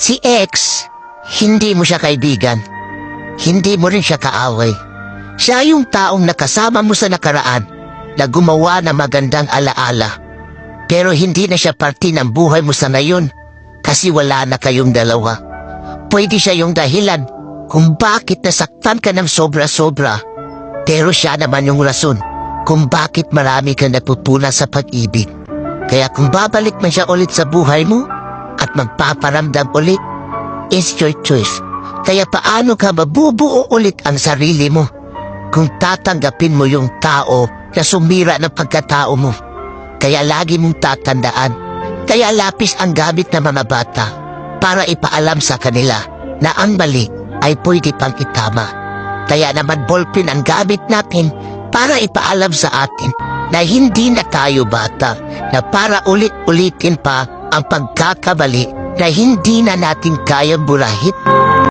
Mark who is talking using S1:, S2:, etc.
S1: Si X, hindi mo siya kaibigan. Hindi mo rin siya kaaway. Siya yung taong nakasama mo sa nakaraan na gumawa ng magandang alaala. Pero hindi na siya parte ng buhay mo sa ngayon kasi wala na kayong dalawa. Pwede siya yung dahilan kung bakit nasaktan ka ng sobra-sobra. Pero siya naman yung rason kung bakit marami kang natutunan sa pag-ibig. Kaya kung babalik man siya ulit sa buhay mo at magpaparamdam ulit, it's your choice. Kaya paano ka mabubuo ulit ang sarili mo kung tatanggapin mo yung tao na sumira ng pagkatao mo? Kaya lagi mong tatandaan, kaya lapis ang gamit ng mga bata para ipaalam sa kanila na ang mali ay pwede pang itama. Kaya naman ballpen ang gamit natin para ipaalam sa atin na hindi na tayo bata, na para ulit-ulitin pa ang pagkakamali na hindi na natin kayang burahin.